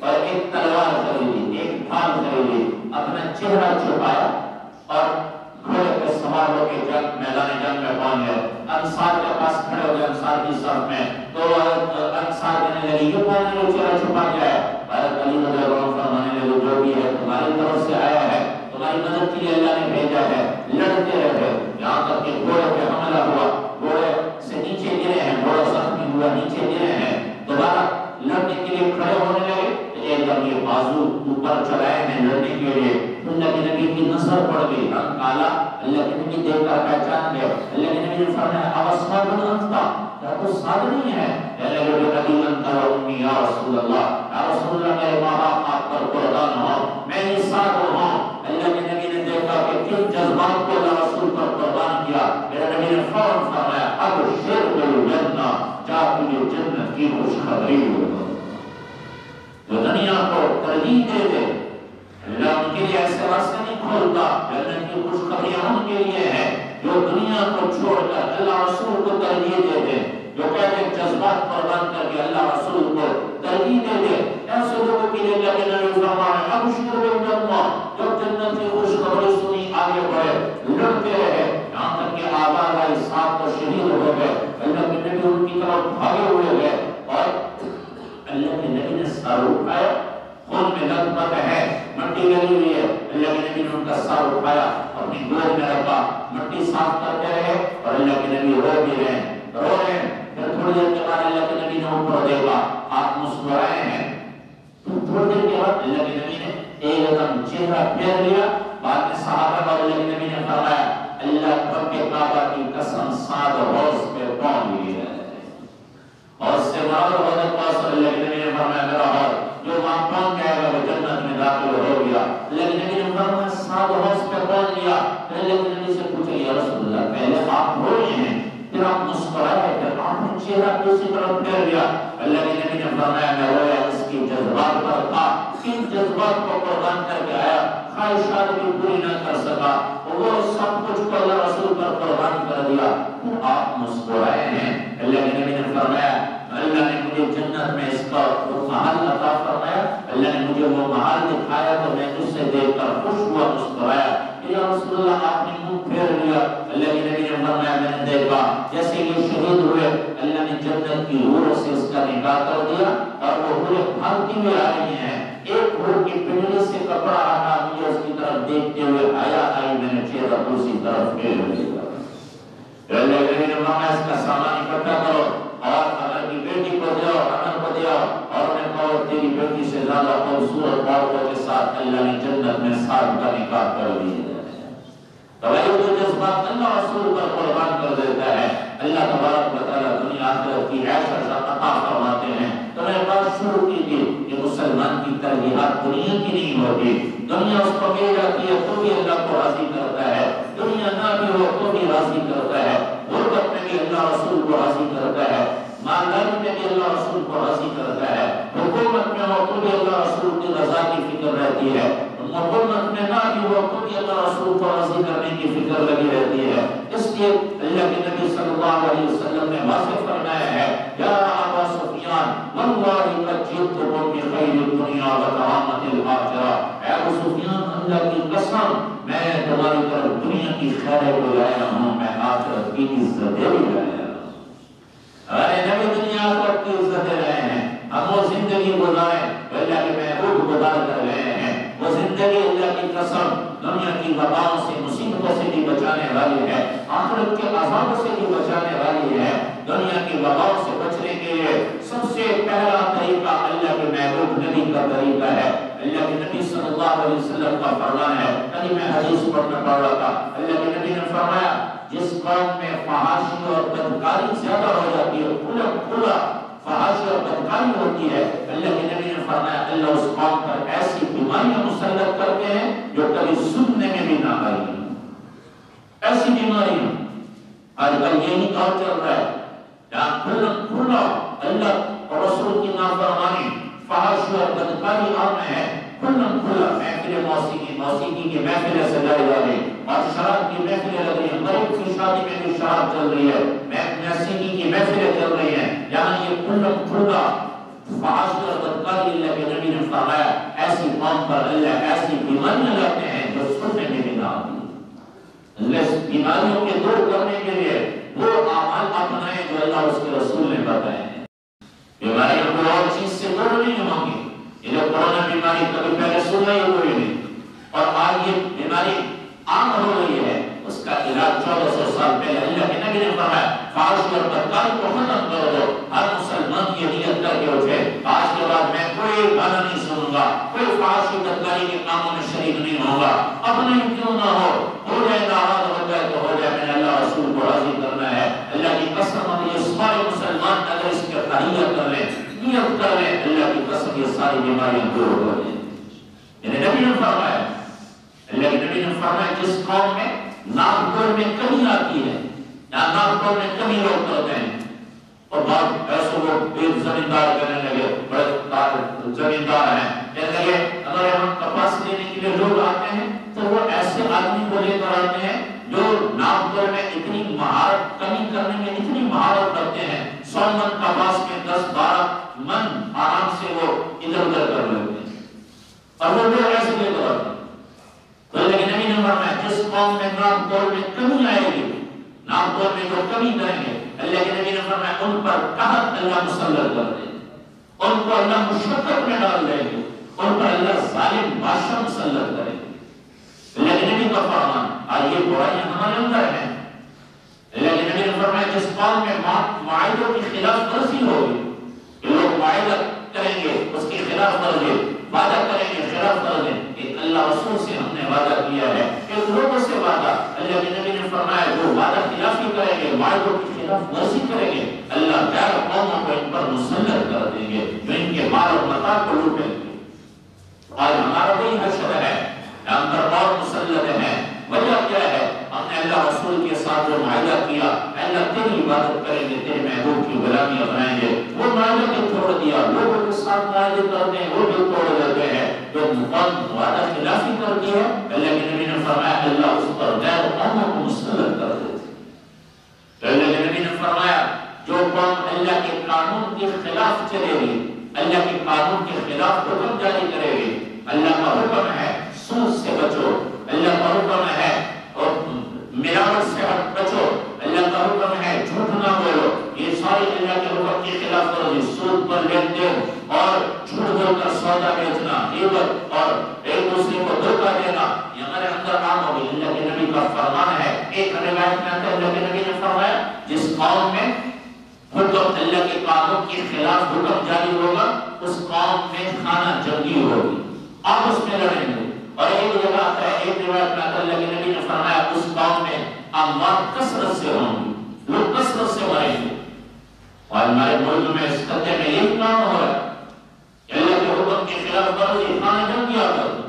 اور ایک تلوار خریدی، ایک ڈھال خریدی، اپنا چہرہ چھپایا اور گھوڑے پہ سوار ہو کے میدان جنگ میں پہنچ گئے۔ انصار کے پاس کھڑے ہو گئے، انصار کی صف میں، تو انصار کہنے لگے یہ کون ہے جو چہرہ چھپا گیا ہے؟ حضرت علی رضی اللہ عنہ فرمانے لگے جو بھی ہے تمہاری طرف سے آیا ہے، تمہاری مدد کے لیے اللہ نے بھیجا ہے۔ لڑتے رہے یہاں تک کہ گھوڑے پہ حملہ ہوا، گھوڑے سے نیچے گرے ہیں، گھوڑا زخمی ہوا، نیچے گرے ہیں، دوبارہ لڑنے کے لیے کھڑے ہونے لگے، ایک دم یہ بازو اوپر چلائے ہیں لڑنے کے لیے، اللہ کے نبی کی نظر پڑ گئی، رنگ کالا، اللہ کے نبی دیکھ کر پہچان گئے، اللہ کے نبی نے فرمایا اوصاد انتا، کیا تو ساتھ نہیں ہے؟ کہنے لگے نبی انتا و امی یا رسول اللہ، یا رسول اللہ میرے ماں باپ آپ پر قربان ہوں، میں یہ ساتھ ہوں۔ اللہ کے نبی نے دیکھا کہ کن جذبات کو اللہ رسول پر قربان کیا، میرے نبی نے فوراً فرمایا اب شیر بالجنہ، جا تجھے جنت کی خوشخبری ہو۔ جو دنیا کو ترجیح دے دے اللہ ان کے لیے ایسے راستے نہیں کھولتا، جنت کی خوشخبریاں ان کے لیے ہے۔ جو دنیا کو چھوڑ کر اللہ رسول کو ترجیح دے دے، جو کہتے ہیں جذبات قربان کر کے اللہ رسول کو ترجیح دے دے، ایسے لوگوں کے لیے اللہ کے نبی فرمایا ابشر بالجنہ، جب جنت کی خوشخبری سنی آگے بڑھے، لڑتے رہے، یہاں تک کہ آبا علیہ السلام کو شہید ہو گئے، اللہ کے نبی ان کی طرف بھاگے ہوئے گئے اور اللہ کے نبی نے سر اٹھایا، خون میں لطمت ہے، مٹی لگی ہوئی ہے، اللہ کے نبی نے ان کا سر اٹھایا، اپنی گود میں رکھا، مٹی صاف کرتے رہے اور اللہ کے نبی رو بھی رہے ہیں۔ پھر تھوڑی دیر کے بعد اللہ کے نبی نے اوپر دیکھا، آپ مسکرائے ہیں، تو تھوڑی دیر کے بعد اللہ کے نبی نے ایک دم چہرہ پھیر لیا، بعد میں صحابہ اور اللہ کے نبی نے فرمایا اللہ رب کعبہ کی قسم 7 روز پہ پہنچ گئی ہے، اور اس سے مراد حضرت پاس اللہ کے نبی نے فرمایا میرا حال جو وہاں پہنچ جائے گا وہ جنت میں داخل ہو گیا۔ اللہ کے نبی نے فرمایا 7 روز پہ پہنچ گیا۔ اللہ کے نبی سے پوچھا یا رسول اللہ پہلے آپ روئے ہیں، پھر آپ مسکرائے، پھر آپ نے چہرہ دوسری طرف پھیر لیا۔ اللہ کے نبی نے فرمایا میں رویا اس کی جذبات پر تھا، کن جذبات کو قربان کر کے آیا، خواہشات بھی پوری نہ کر سکا، وہ سب کچھ کو اللہ رسول پر قربان کر دیا، پھر آپ مسکرائے ہیں۔ اللہ کے نبی نے فرمایا اللہ نے مجھے جنت میں اس کا محل عطا فرمایا، اللہ نے مجھے وہ محل دکھایا تو میں اس سے دیکھ کر خوش ہوا، مسکرایا۔ یا رسول اللہ آپ نے منہ پھیر لیا، اللہ کے نبی نے فرمایا میں نے دیکھا جیسے یہ شہید ہوئے اللہ نے جنت کی حور سے اس کا نکاح کر دیا اور وہ حوریں بھاگتی ہوئی آ رہی ہیں، ایک حور کی پنڈلی سے کپڑا ہٹا دیا، اس کی طرف دیکھتے ہوئے حیا آئی، میں نے چہرہ دوسری طرف پھیر لیا۔ اللہ کے نبی نے فرمایا اس کا سامان اکٹھا کرو اور اگر کی بیٹی کو دو، عمر کو دو، اور انہیں کہو تیری بیٹی سے زیادہ خوبصورت عورتوں کے ساتھ اللہ نے جنت میں 7 کا نکاح کر دیا۔ توجہ جو جذبات اللہ رسول پر قربان کر دیتا ہے، اللہ تبارک و تعالیٰ دنیا آخرت کی عیش عطا فرماتے ہیں۔ تو میں بات شروع کی تھی کہ مسلمان کی ترجیحات دنیا کی نہیں ہوتی، دنیا اس کو مل جاتی ہے تو بھی اللہ کو راضی کرتا ہے، دنیا نہ بھی ہو تو بھی راضی کرتا ہے، غربت میں بھی اللہ رسول کو راضی کرتا ہے، مالداری میں بھی اللہ رسول کو راضی کرتا ہے، حکومت میں ہو تو بھی اللہ رسول کی رضا کی فکر رہتی ہے، حکومت میں نہ بھی ہو تو بھی اللہ رسول کو راضی کرنے کی فکر لگی رہتی ہے۔ اس لیے اللہ کے نبی صلی اللہ علیہ وسلم نے واضح فرمایا ہے یا ابا سفیان واللہ قد جئتکم بخیر الدنیا وطعامت الآخرہ، اے ابو سفیان اللہ کی قسم میں تمہاری طرف دنیا کی خیر کو لایا ہوں، میں آخرت کی عزت بھی لایا ہوں۔ ارے نبی دنیا آخرت کی عزت رہے ہیں، ہم وہ زندگی گزاریں اللہ کے محبوب گزار کر رہے ہیں، وہ زندگی اللہ کی قسم دنیا کی وباؤں سے مصیبتوں سے بھی بچانے والی ہے، آخرت کے عذاب سے بھی بچانے والی ہے۔ دنیا کی وباؤں سے بچنے کے لیے سب سے پہلا طریقہ اللہ کے محبوب نبی کا طریقہ ہے۔ اللہ کے نبی صلی اللہ علیہ وسلم کا فرمان ہے، کل میں حدیث پڑھنا پڑھ رہا تھا، اللہ کے نبی نے فرمایا جس قوم میں فحاشی اور بدکاری زیادہ ہو جاتی ہے، کھلا فحاشی اور بدکاری ہوتی ہے، اللہ کے نبی نے فرمایا اللہ اس قوم پر ایسی بیماریاں مسلط کرتے ہیں جو کبھی سننے میں بھی نہ آئی ہیں۔ ایسی بیماریاں آج کل یہی دور چل رہا ہے جہاں کھلا اللہ اور رسول کی نافرمانی فحاشی اور بدکاری عام ہے، کھلا محفل موسیقی کی محفلیں سجائی جا رہی اور شراب کی محفلیں لگ رہی ہیں، غریب کی شادی میں بھی شراب چل رہی ہے، موسیقی کی محفلیں چل رہی ہیں، جہاں یہ کھلا فحاشی اور بدکاری اللہ کے نبی نے فرمایا ایسی قوم پر اللہ ایسی بیماریاں لاتے ہیں جو سننے میں بھی نہ آتی۔ اللہ بیماریوں کے دور کرنے کے لیے وہ اعمال اپنائیں جو اللہ اس کے رسول نے بتائے ہیں۔ بیماریوں کو اور چیز سے دور نہیں ہوں گی، یہ جو کورونا بیماری کبھی پہلے سنا ہی کوئی نہیں، اور آج یہ بیماری عام ہو رہی ہے، اس کا علاج 1400 سال پہلے اللہ کے نبی نے فرمایا فحاشی اور بدکاری کو ختم کر دو۔ ہر مسلمان کی نیت کر کے اٹھے آج کے بعد میں کوئی گانا نہیں سنوں گا، کوئی فحاشی بدکاری کے کاموں میں شریک نہیں ہوں گا، اپنے ہی کیوں نہ ہو جائے ناراض ہو جائے تو ہو جائے، میں نے اللہ رسول کو راضی کرنا ہے۔ اللہ کی قسم اور یہ سارے مسلمان اگر اس کی تہیہ کر لیں، نیت کر لیں، اللہ کی قسم یہ ساری بیماریاں دور ہو جائیں۔ یعنی نبی نے فرمایا، اللہ کے نبی نے فرمایا جس قوم میں ناپتول میں کمی آتی ہے یا ناپتول میں کمی لوگ کرتے ہیں اور بعض پیسوں کو بے زمیندار کرنے لگے، بڑے زمیندار ہیں، کہنے لگے اگر ہم کپاس لینے کے لیے لوگ آتے ہیں تو وہ ایسے آدمی کو لے کر آتے ہیں جو ناپتول میں اتنی مہارت کمی کرنے میں اتنی مہارت رکھتے ہیں، 100 من کپاس میں 10-12 من آرام سے وہ ادھر ادھر کر لیتے ہیں اور وہ لوگ ایسے لے کر آتے ہیں۔ تو اللہ کے نبی نے فرمایا جس قوم میں ناپتول میں کمی آئے گی، ناپتول میں جو کمی کریں گے، اللہ کے نبی نے فرمایا ان پر قحط اللہ مسلط کر دے، ان کو اللہ مشقت میں ڈال دے گے، ان پر اللہ ظالم بادشاہ مسلط کرے گے۔ اللہ کے نبی کا فرمان، آج یہ برائیاں ہمارے اندر ہیں۔ اللہ کے نبی نے فرمایا جس قوم میں معاہدوں کی خلاف ورزی ہوگی، کہ لوگ معاہدہ کریں گے اس کی خلاف ورزی، وعدہ کریں گے خلاف ورزی، ایک اللہ رسول سے ہم نے وعدہ کیا ہے، ایک لوگوں سے وعدہ، اللہ کے نبی نے فرمایا جو وعدہ خلافی کریں گے، معاہدوں کی خلاف ورزی کریں گے، اللہ غیر قوموں کو ان پر مسلط کر دیں گے جو ان کے مال اور متاع کو لوٹیں گے۔ آج ہمارا وہی حشر ہے، ہم پر اور مسلط ہیں، وجہ کیا ہے؟ ہم نے اللہ رسول کے ساتھ جو معاہدہ کیا، اللہ تیری عبادت کریں گے، تیرے محبوب کی غلامی اپنائیں گے، وہ معاہدہ کو چھوڑ دیا، لوگوں کے ساتھ معاہدے کرتے ہیں وہ بھی توڑ دیتے ہیں، جو وعدہ خلافی کرتی ہے اللہ کے نبی نے فرمایا اللہ اس پر غیر قوموں کو مسلط کر دیتے۔ اللہ کے نبی نے فرمایا جو قوم اللہ کے قانون کے خلاف چلے گی، اللہ کے قانون کے خلاف حکم جاری کرے گی، اللہ کا حکم ہے سود سے بچو، اللہ کا حکم ہے اور ملاوٹ سے بچو، اللہ کا حکم ہے جھوٹ نہ بولو، یہ ساری اللہ کے حکم کے خلاف ورزی، سود پر لین دین اور جھوٹ بول کر سودا بیچنا، غیبت اور ایک دوسرے کو دھوکہ دینا، یہ ہمارے اندر عام ہو گئی۔ اللہ کے نبی کا فرمان ہے، ایک روایت میں آتا ہے اللہ کے نبی نے فرمایا جس قوم میں حکم اللہ کے قانون کے خلاف حکم جاری ہوگا اس قوم میں خانہ جنگی ہوگی، آپ اس میں لڑیں گے۔ اور ایک جگہ آتا ہے، ایک روایت میں آتا ہے اللہ کے نبی نے فرمایا اس قوم میں اموات کثرت سے ہوں گی، لوگ کثرت سے مریں گے۔ اور ہمارے ملک میں اس خطے میں یہی کام ہو رہا ہے کہ اللہ کے حکم کے خلاف ورزی خانہ جنگی آتا ہے،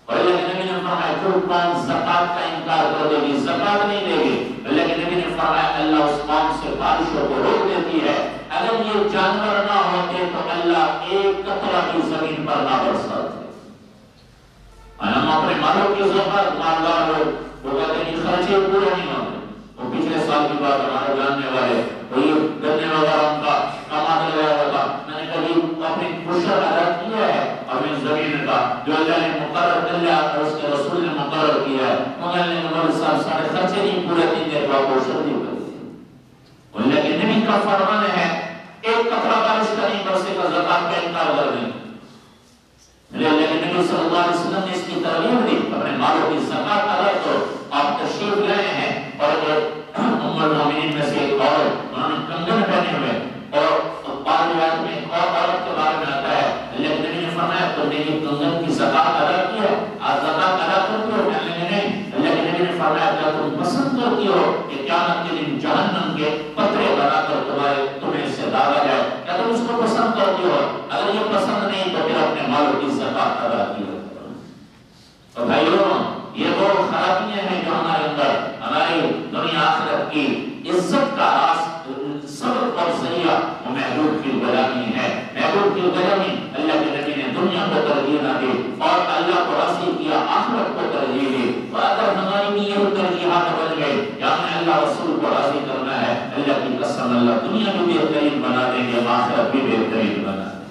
اور اللہ کے نبی نے فرمایا جو قوم زکات کا انکار کر دے گی، زکات نہیں دے گی، اللہ کے نبی نے فرمایا اللہ اس قوم سے بارشوں کو روک دیتی ہے، اگر یہ جانور نہ ہوتے تو اللہ ایک قطرہ بھی زمین پر نہ برساتے۔ ہم اپنے مالوں کی زکات مالدار لوگ وہ کہتے ہیں خرچے پورے نہیں ہوتے، وہ پچھلے سال کی بات ہمارے جاننے والے وہ یہ گنے وغیرہ ان کا کمانے لگا ہوا تھا، میں نے کہا کپڑا پوشن نہیں کرتی. لیکن نبی کا فرمان ہے ایک کپڑا بارش کا نہیں برسے کا زکات کا انکار کر دیں. لیکن نبی صلی اللہ علیہ وسلم نے اس کی ترغیب دی اپنے مالوں کی زکات ادا کرو. آپ تشریف لائے ہیں اور ام المومنین میں سے ایک عورت انہوں نے کنگن پہنے ہوئے اور بعض روایت میں ایک اور عورت کے بارے میں آتا ہے لیکن نبی نے فرمایا تم نے یہ کنگن کی زکات ادا کی ہے آپ زکات ادا کرتے ہو؟ کہنے لگے نہیں. لیکن نبی نے فرمایا کیا تم پسند کرتی ہو کہ قیامت کے دن جہنم کے پترے بنا کر تمہیں اس سے داغا جائے؟ کیا تم اس کو پسند کرتی ہو؟ اگر یہ پسند نہیں تو پھر اپنے مالوں کی زکات ادا کیا. تو بھائیوں یہ وہ خرابیاں ہیں جو ہمارے اندر ہماری دنیا آخرت کی عزت کا راز سبب اور ذریعہ وہ محبوب کی غلامی ہے. محبوب کی غلامی اللہ کے نبی نے دنیا کو ترجیح نہ دی اور اللہ کو راضی کیا آخرت کو ترجیح دی. تو اگر ہماری بھی یہ ترجیحات بن گئی یا ہمیں اللہ رسول کو راضی کرنا ہے اللہ کی قسم اللہ دنیا بھی بہترین بنا دیں گے آخرت بھی بہترین بنا دیں.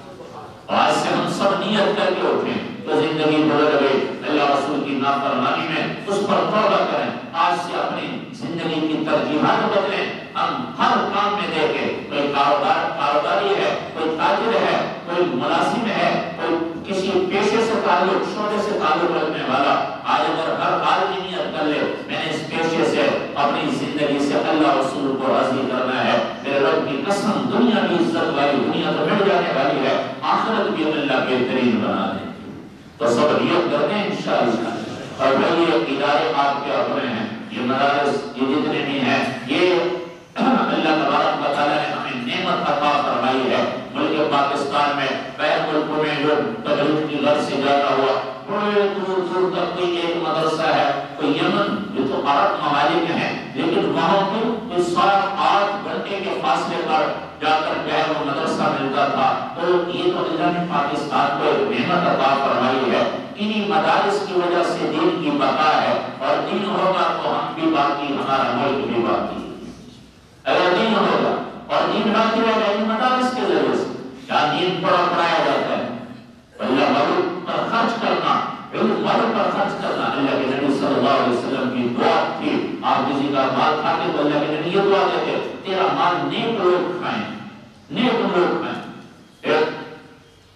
اور آج سے ہم سب نیت کر کے اٹھیں تو زندگی گزر گئی اللہ رسول کی نافرمانی میں اس پر توبہ کریں. آج سے اپنی زندگی کی ترجیحات بدلیں. ہم ہر کام میں دیکھیں کوئی کاروباری ہے کوئی تاجر ہے کوئی ملازم ہے کوئی کسی پیشے سے تعلق شعبے سے تعلق رکھنے والا آج اگر ہر آدمی نیت کر لے میں نے اس پیشے سے اپنی زندگی سے اللہ رسول کو راضی کرنا ہے میرے رب کی قسم دنیا بھی عزت والی دنیا تو مٹ جانے والی ہے آخرت بھی اللہ بہترین بنا دیں. تو سب نیت کرتے ہیں انشاءاللہ. اور بھائی یہ ادارے آپ کے اپنے ہیں یہ مدارس یہ جتنے بھی ہیں یہ اللہ تبارک و تعالیٰ نے ہمیں نعمت عطا فرمائی ہے. ملک پاکستان میں غیر ملکوں میں جو تبلیغ کی غرض سے جاتا ہوا بڑے دور دور تک کوئی ایک مدرسہ ہے کوئی یمن یہ تو عرب ممالک ہیں لیکن وہاں بھی 7-8 گھنٹے کے فاصلے پر جا کر غیر وہ مدرسہ ملتا تھا. تو یہ تو اللہ نے پاکستان کو ایک نعمت عطا فرمائی ہے. انہی مدارس کی وجہ سے دین کی بقا ہے اور دین ہوگا تو ہم بھی باقی ہمارا ملک بھی باقی. اگر دین ہوگا اور دین باقی رہے ان مدارس کے ذریعے سے جہاں دین پڑھایا جاتا ہے اللہ مالوں پر خرچ کرنا علم مالوں پر خرچ کرنا. اللہ کے نبی صلی اللہ علیہ وسلم کی دعا تھی آپ کسی کا مال کھاتے تو اللہ کے نبی یہ دعا دیتے تیرا مال نیک لوگ کھائیں نیک لوگ کھائیں. ایک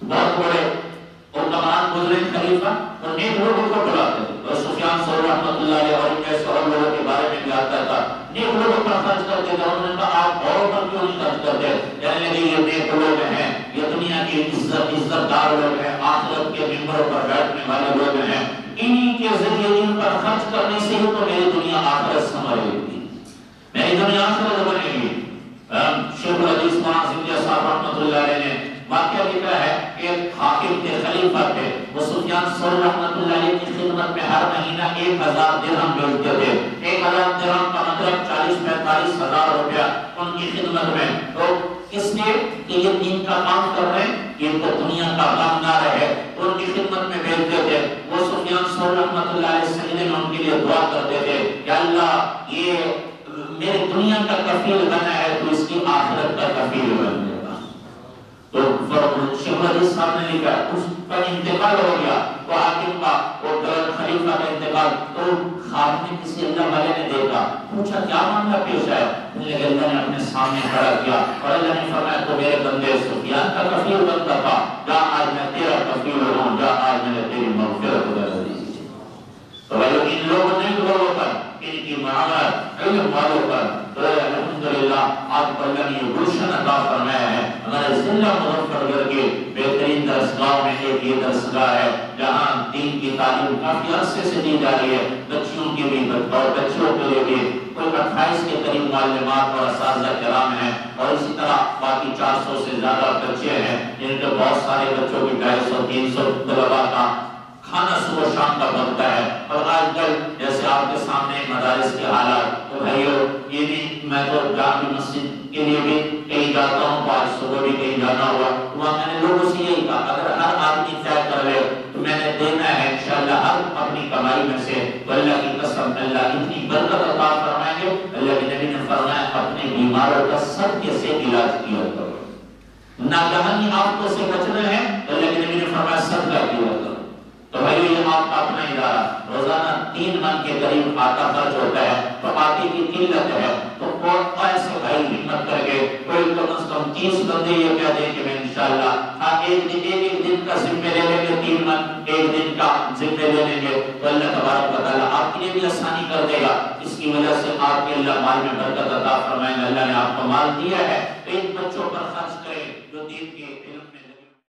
بہت بڑے حکمران گزرے خلیفہ اور نیک لوگوں کو بلاتے تھے اور سفیان ثوری رحمۃ اللہ علیہ اور ایسے اور لوگوں کے بارے میں بھی آتا تھا نیک لوگوں پر خرچ کرتے تھے. انہوں نے کہا آپ اوروں پر کیوں نہیں خرچ کرتے؟ کہنے لگے یہ نیک لوگ ہیں یہ دنیا کی عزت دار لوگ ہیں آخرت کے ممبروں پر بیٹھنے والے لوگ ہیں انہی کے ذریعے ان پر خرچ کرنے سے ہی تو میری دنیا آخرت سنورے گی میری دنیا آخرت بنے گی. شیخ الحدیث مولانا سندھیا صاحب رحمۃ اللہ علیہ نے واقعہ لکھا ہے کہ ایک حاکم تھے خلیفہ تھے وہ سفیان ثوری رحمۃ اللہ علیہ کی خدمت میں ہر مہینہ 1000 درہم بھیجتے تھے. 1000 درہم کا مطلب 40-45 ہزار روپیہ ان کی خدمت میں. تو اس لیے کہ یہ دین کا کام کر رہے ہیں یہ تو دنیا کا غم نہ رہے ان کی خدمت میں بھیجتے تھے. وہ سفیان ثوری رحمۃ اللہ علیہ سجدے میں ان کے لیے دعا کرتے تھے کہ اللہ یہ میرے دنیا کا کفیل بنا ہے تو اس کی آخرت کا کفیل بن جائے. تو شیخ الحدیث صاحب نے لکھا اس پر انتقال ہو گیا تو حاکم کا وہ خلیفہ کا انتقال تو خواب میں کسی اللہ والے نے دیکھا پوچھا کیا معاملہ پیش ہے؟ اللہ نے اپنے سامنے کھڑا کیا اور اللہ نے فرمایا تو میرے بندے سفیان کا کفیل بنتا تھا جا آج میں تیرا کفیل ہوں جا آج میں نے تیری مغفرت کر دی. تو ان لوگوں نے لوگوں پر ان کی معاملات علم والوں پر تو الحمدللہ آپ کو اللہ نے یہ گلشن عطا فرمایا ہے. ہمارے ضلع مظفر گڑھ کے بہترین درسگاہ میں ایک یہ درسگاہ ہے جہاں دین کی تعلیم کافی عرصے سے دی جا رہی ہے بچیوں کے بھی اور بچوں کے لیے بھی کوئی 28 کے قریب معلمات اور اساتذہ کرام ہیں اور اسی طرح باقی 400 سے زیادہ بچے ہیں جن کے بہت سارے بچوں کی 250-300 طلباء کا کھانا صبح شام کا بنتا ہے. اور آج کل جیسے آپ کے سامنے مدارس کے حالات تو بھائیو یہ بھی میں تو جامع مسجد کے لیے بھی کہیں جاتا ہوں تو آج صبح بھی کہیں جانا ہوا وہاں میں نے لوگوں سے یہی کہا اگر ہر آدمی طے کر لے تو میں نے دینا ہے انشاءاللہ ہر اپنی کمائی میں سے تو اللہ کی قسم اللہ اتنی برکت عطا فرمائیں گے. اللہ کے نبی نے فرمایا اپنے بیماروں کا صدقے سے علاج کیا کرو. ناگہانی آفتوں سے بچنا ہے تو اللہ کے نبی نے فرمایا صدقہ کیا کرو. تو بھائی یہ آپ کا اپنا ادارہ روزانہ 3 من کے قریب آتا خرچ ہوتا ہے تو آتے کی قلت ہے، تو کوئی ایسے بھائی ہمت کر کے کوئی کم از کم 30 بندے یہ کہہ دیں کہ میں انشاءاللہ ایک دن کا ذمہ لے لیں گے، 3 من ایک دن کا ذمہ لے لیں گے، تو اللہ تبارک و تعالیٰ آپ کے لیے بھی آسانی کر دے گا۔ اس کی وجہ سے آپ کے اللہ مال میں برکت عطا فرمائیں گے۔ اللہ نے آپ کو مال دیا ہے تو ان بچوں پر خرچ کریں جو دین کی